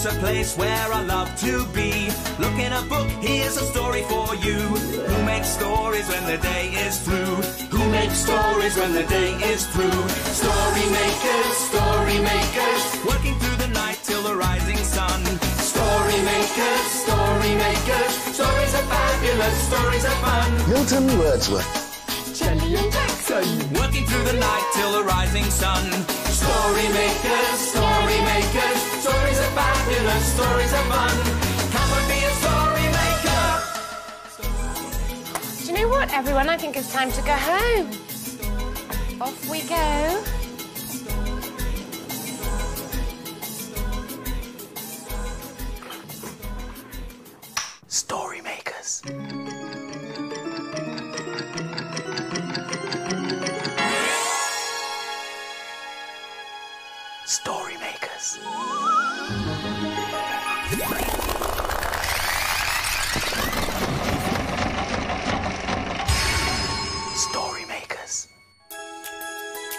house, a place where I love to be. Look in a book, here's a story for you. Who makes stories when the day is through? Who makes stories when the day is through? Story makers, working through the night till the rising sun. Story makers, stories are fabulous, stories are fun. Milton Wordsworth. Shelley and Jackson, working through the night till the rising sun. Story makers, stories are fabulous, stories are fun. Come and be a story maker. do you know what, everyone? I think it's time to go home. Off we go. Story makers. Story makers. Story makers.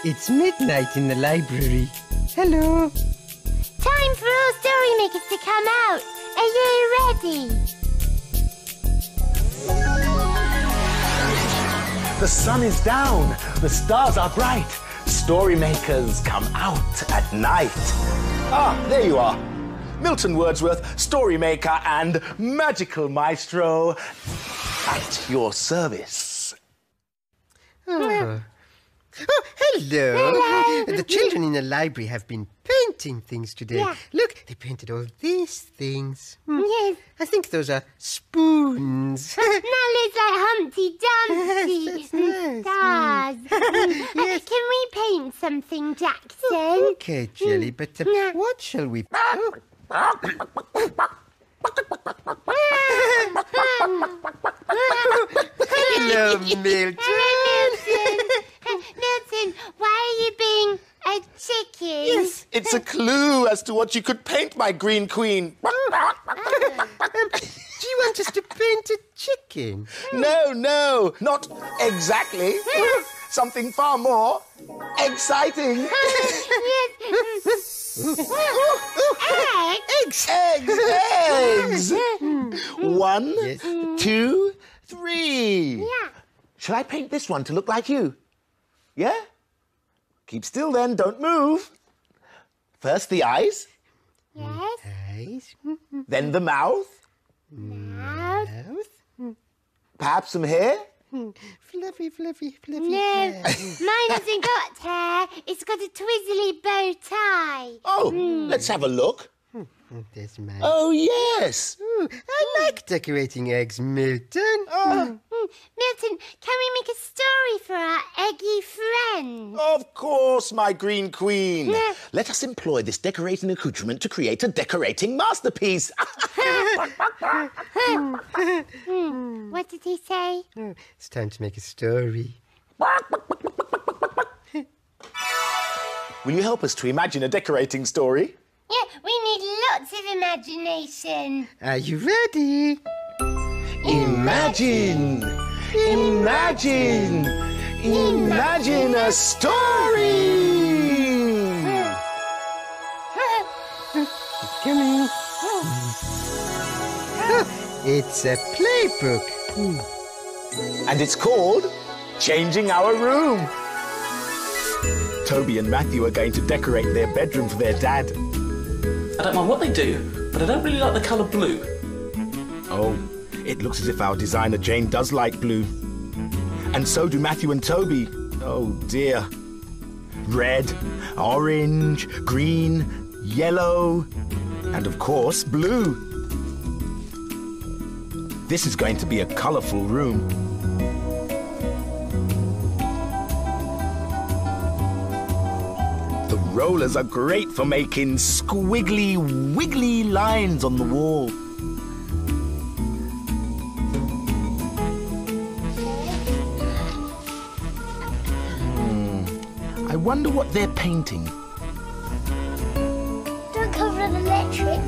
It's midnight in the library. Hello. Time for all story makers to come out. Are you ready? The sun is down. The stars are bright. Story makers come out at night. Ah, there you are. Milton Wordsworth, story maker and magical maestro at your service. Oh. Oh, hello. Hello. The children in the library have been painting things today. Yeah. Look, they painted all these things. Yes. I think those are spoons. That looks like Humpty Dumpty. Yes, Stars. Yes. Can we paint something, Jackson? Okay, Jelly, but what shall we... Hello, Milton. Milton, why are you being a chicken? Yes, it's a clue as to what you could paint, my green queen. Do you want us to paint a chicken? No, not exactly. Something far more exciting. Eggs. Eggs. 1, Yes. 2, 3. Yeah. Shall I paint this one to look like you? Yeah? Keep still then, don't move. First the eyes, Yes. Eyes. then the mouth, Mouth. Mouth. perhaps some hair. Fluffy No, hair. mine hasn't got hair. It's got a twizzly bow tie. Oh, let's have a look. There's mine. Oh, yes. Ooh, I like decorating eggs, Milton. Milton, can we make a story for our eggy friend? Of course, my green queen. Let us employ this decorating accoutrement to create a decorating masterpiece. What did he say? Oh, it's time to make a story. Will you help us to imagine a decorating story? Yeah, we need lots of imagination. Are you ready? Imagine a story. Coming. It's a playbook. And it's called Changing Our Room. Toby and Matthew are going to decorate their bedroom for their dad. I don't mind what they do, but I don't really like the colour blue. Oh, it looks as if our designer Jane does like blue. And so do Matthew and Toby. Oh dear. Red, orange, green, yellow, and of course blue. This is going to be a colourful room. The rollers are great for making squiggly, wiggly lines on the wall. I wonder what they're painting. Don't cover an electric.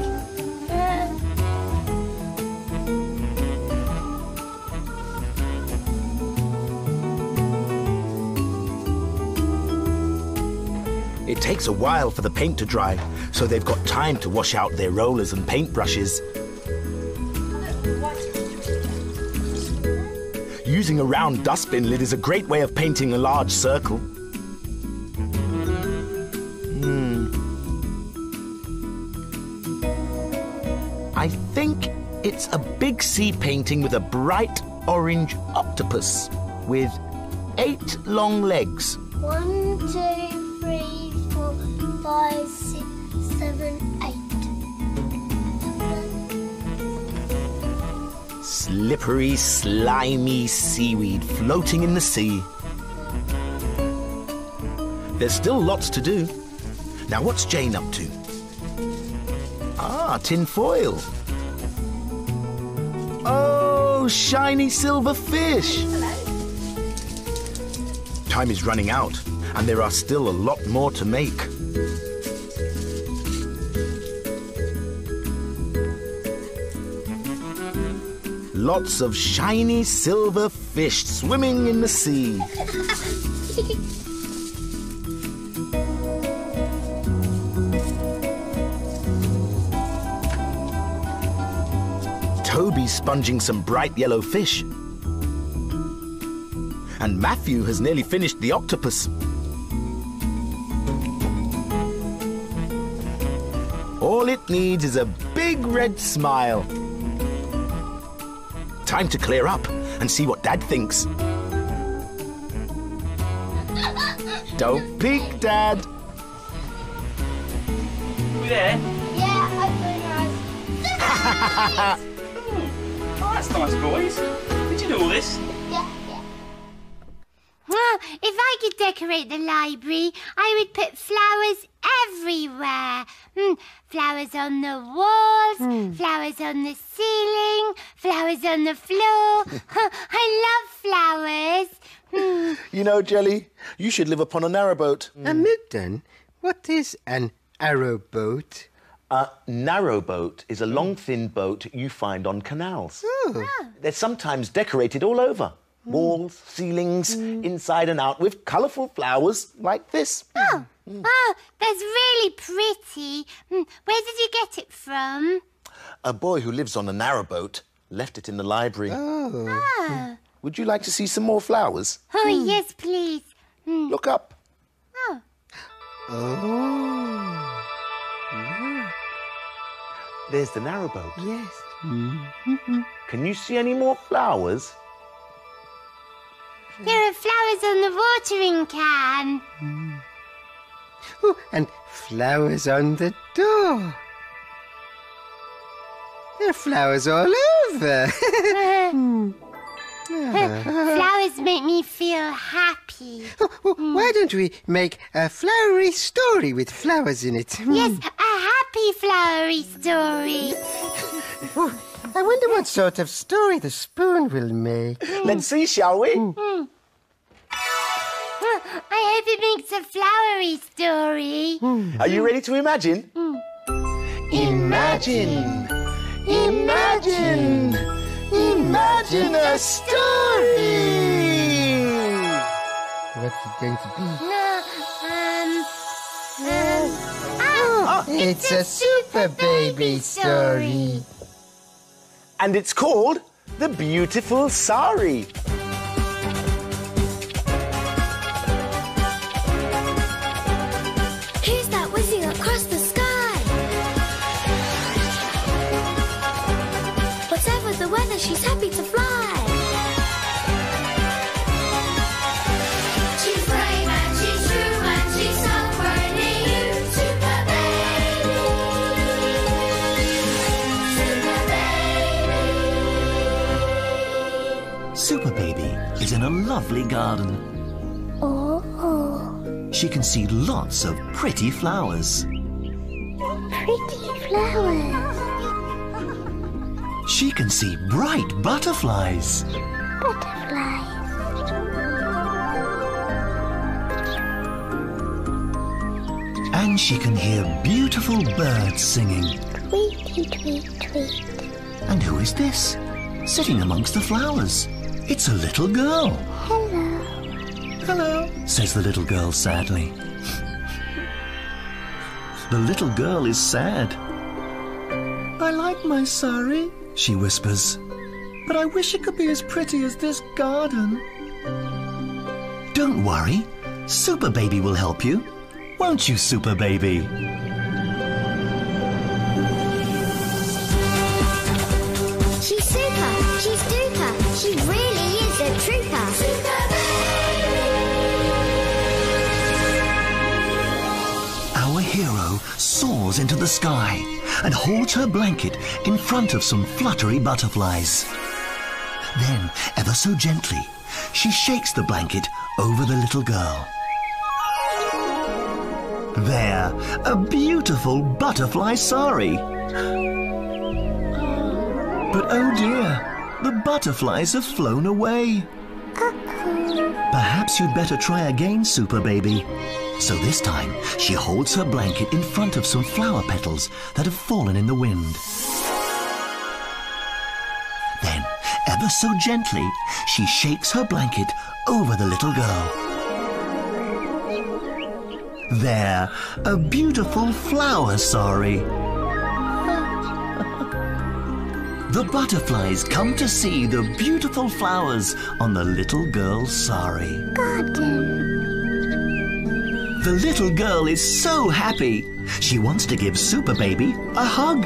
It takes a while for the paint to dry, so they've got time to wash out their rollers and paintbrushes. Using a round dustbin lid is a great way of painting a large circle. I think it's a big sea painting with a bright orange octopus with 8 long legs. 1, 2, 3, 4, 5, 6, 7, 8. Slippery, slimy seaweed floating in the sea. There's still lots to do. Now what's Jane up to? Ah, tin foil. Oh, shiny silver fish. Time is running out, and there are still a lot more to make. Lots of shiny silver fish swimming in the sea. Toby's sponging some bright yellow fish. And Matthew has nearly finished the octopus. All it needs is a big red smile. Time to clear up and see what Dad thinks. Don't peek, Dad. You there? Yeah, I'm going out. Oh, that's nice, boys. Did you do all this? Yeah. Well, if I could decorate the library, I would put flowers everywhere. Flowers on the walls, flowers on the ceiling, flowers on the floor. I love flowers. You know, Jelly, you should live upon a narrowboat. Milton, what is an arrowboat? A narrowboat is a long, thin boat you find on canals. Oh. They're sometimes decorated all over. Walls, ceilings, inside and out, with colourful flowers like this. Oh, that's really pretty. Where did you get it from? A boy who lives on a narrowboat left it in the library. Oh, Would you like to see some more flowers? yes, please. Look up. Oh. There's the narrowboat. Yes. Can you see any more flowers? There are flowers on the watering can. Oh, and flowers on the door. There are flowers all over. Flowers make me feel happy. Why don't we make a flowery story with flowers in it? Yes, a happy flowery story. I wonder what sort of story the spoon will make. Let's see, shall we? I hope it makes a flowery story. Are you ready to imagine? Imagine! Imagine! Imagine a story! What's it going to be? It's a super baby story. And it's called The Beautiful Sari. Who's that whizzing across the sky? Whatever the weather, she's happy to fly. She's brave and she's true and she's somewhere near you. Super baby. Super baby. Super Baby is in a lovely garden. Oh. She can see lots of pretty flowers. Pretty flowers. She can see bright butterflies. Butterflies. And she can hear beautiful birds singing. Tweety, tweet, tweet. And who is this? Sitting amongst the flowers. It's a little girl. Hello. Hello, says the little girl sadly. The little girl is sad. I like my sari, she whispers, but I wish it could be as pretty as this garden. Don't worry, Super Baby will help you. Won't you, Super Baby? She's super, she's duper, she really is a trooper. Super Our hero soars into the sky and holds her blanket in front of some fluttery butterflies. Then, ever so gently, she shakes the blanket over the little girl. There, a beautiful butterfly sari. But oh dear, the butterflies have flown away. Perhaps you'd better try again, Super Baby. So this time, she holds her blanket in front of some flower petals that have fallen in the wind. Then, ever so gently, she shakes her blanket over the little girl. There, a beautiful flower sari. The butterflies come to see the beautiful flowers on the little girl's sari. garden. The little girl is so happy. She wants to give Super Baby a hug,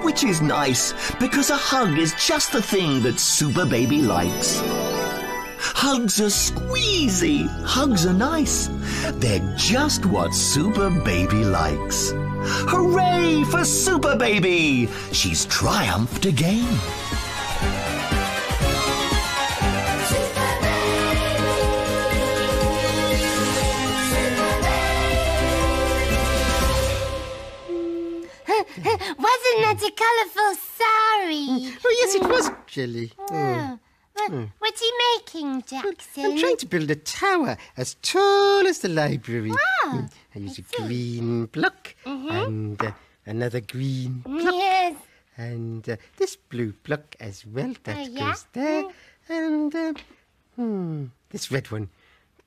which is nice because a hug is just the thing that Super Baby likes. Hugs are squeezy. Hugs are nice. They're just what Super Baby likes. Hooray for Super Baby! She's triumphed again. Wasn't that a colourful sari? Oh, yes, it was, Jelly. Oh. What's he making, Jackson? I'm trying to build a tower as tall as the library. Wow. I use a green block and another green block. Yes. And this blue block as well. That yeah. goes there. And this red one.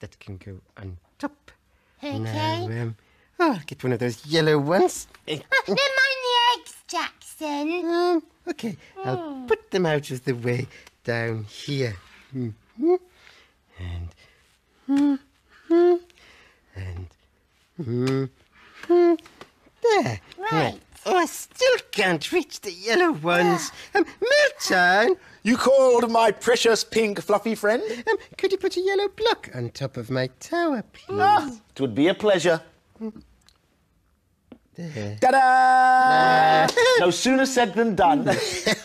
That can go on top. Okay. Now, I'll get one of those yellow ones. Never mind the eggs, Jackson. Okay, I'll put them out of the way down here. And there. Right. Oh, I still can't reach the yellow ones. Milton, You called my precious pink fluffy friend? could you put a yellow block on top of my tower, please? Ah, it would be a pleasure. There. Ta-da! No sooner said than done. That's it.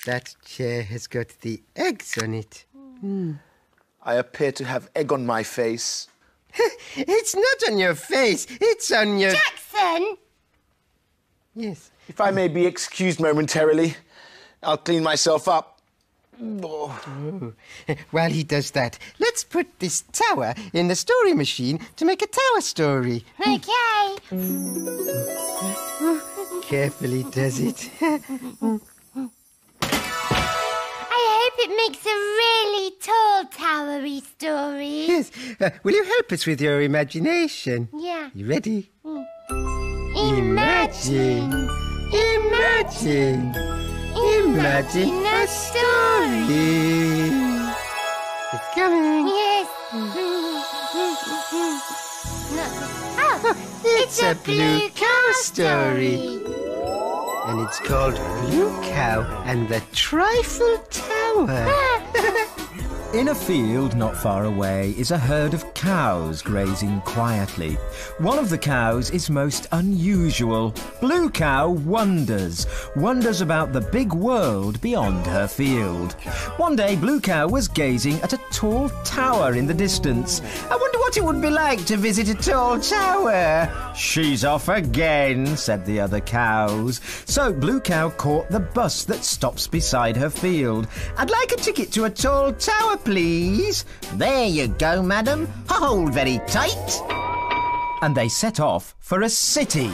That chair has got the eggs on it. I appear to have egg on my face. It's not on your face. It's on your... Jackson! Yes. If I may be excused momentarily, I'll clean myself up. Oh. While he does that, let's put this tower in the story machine to make a tower story. Okay. Carefully does it. I hope it makes a really tall towery story. Yes. Will you help us with your imagination? Yeah. You ready? Imagine. Imagine. Imagine a story. It's coming. Yes. Oh, It's a blue cow story. And it's called Blue Cow and the Trifle Tower. In a field not far away is a herd of cows grazing quietly. One of the cows is most unusual. Blue Cow wonders about the big world beyond her field. One day Blue Cow was gazing at a tall tower in the distance. I wonder what it would be like to visit a tall tower. She's off again, said the other cows. So Blue Cow caught the bus that stops beside her field. I'd like a ticket to a tall tower, please. There you go, madam. Hold very tight. And they set off for a city.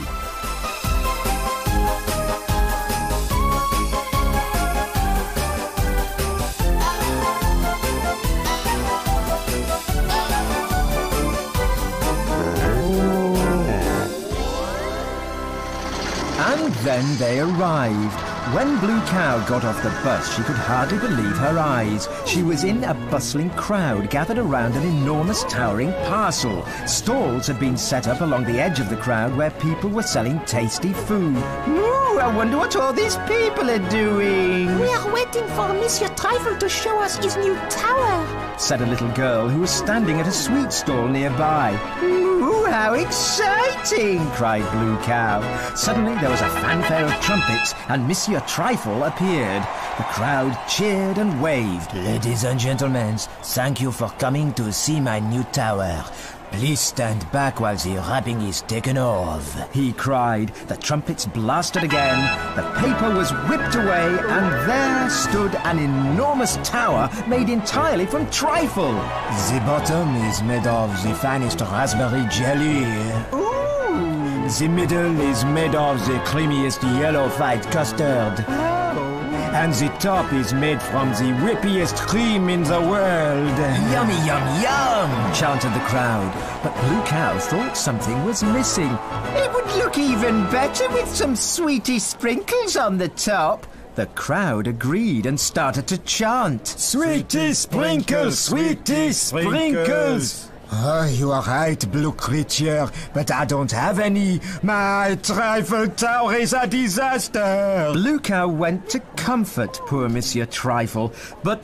Then they arrived. When Blue Cow got off the bus, she could hardly believe her eyes. She was in a bustling crowd gathered around an enormous towering parcel. Stalls had been set up along the edge of the crowd where people were selling tasty food. Ooh, I wonder what all these people are doing. We are waiting for Monsieur Trifle to show us his new tower, said a little girl who was standing at a sweet stall nearby. Ooh, how exciting! Cried Blue Cow. Suddenly there was a fanfare of trumpets and Monsieur Trifle appeared. The crowd cheered and waved. Ladies and gentlemen, thank you for coming to see my new tower. Please stand back while the wrapping is taken off, he cried. The trumpets blasted again, the paper was whipped away, and there stood an enormous tower made entirely from trifle. The bottom is made of the finest raspberry jelly. Ooh. The middle is made of the creamiest yellow white custard. And the top is made from the whippiest cream in the world. Yummy, yum, yum, chanted the crowd. But Blue Cow thought something was missing. It would look even better with some sweetie sprinkles on the top. The crowd agreed and started to chant. Sweetie sprinkles, sweetie sprinkles. Oh, you are right, Blue Creature, but I don't have any. My trifle tower is a disaster. Blue Cow went to comfort poor Monsieur Trifle, but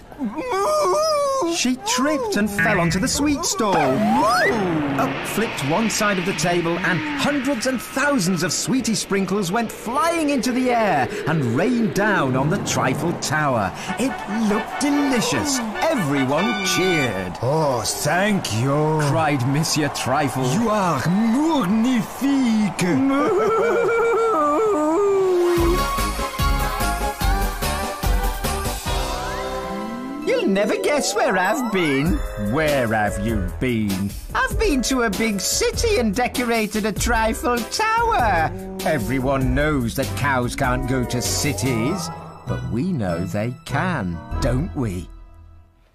she tripped and fell onto the sweet stall. Up flipped one side of the table, and hundreds and thousands of sweetie sprinkles went flying into the air and rained down on the Trifle Tower. It looked delicious. Everyone cheered. Oh, thank you, cried Monsieur Trifle. You are magnifique. You'll never guess where I've been. Where have you been? I've been to a big city and decorated a trifle tower. Everyone knows that cows can't go to cities, but we know they can, don't we?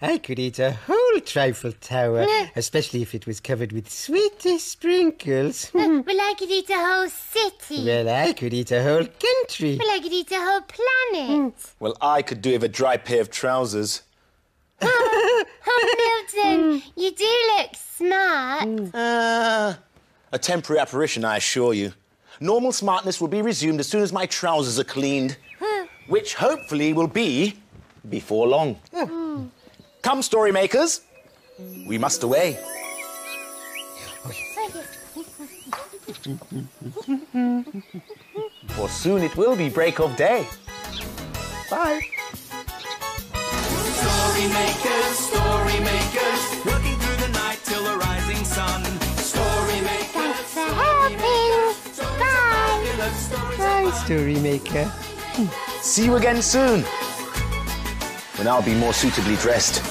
I could eat a whole trifle tower, especially if it was covered with sweetie sprinkles. Well, I could eat a whole city. Well, I could eat a whole country. Well, I could eat a whole planet. Well, I could do with a dry pair of trousers. Oh, Milton, you do look smart. A temporary apparition, I assure you. Normal smartness will be resumed as soon as my trousers are cleaned, which hopefully will be before long. Come, story makers, we must away. For soon it will be break of day. Bye. Story makers, working through the night till the rising sun. Story makers, Thanks for helping. Bye. Hi, story maker. See you again soon, when I'll be more suitably dressed.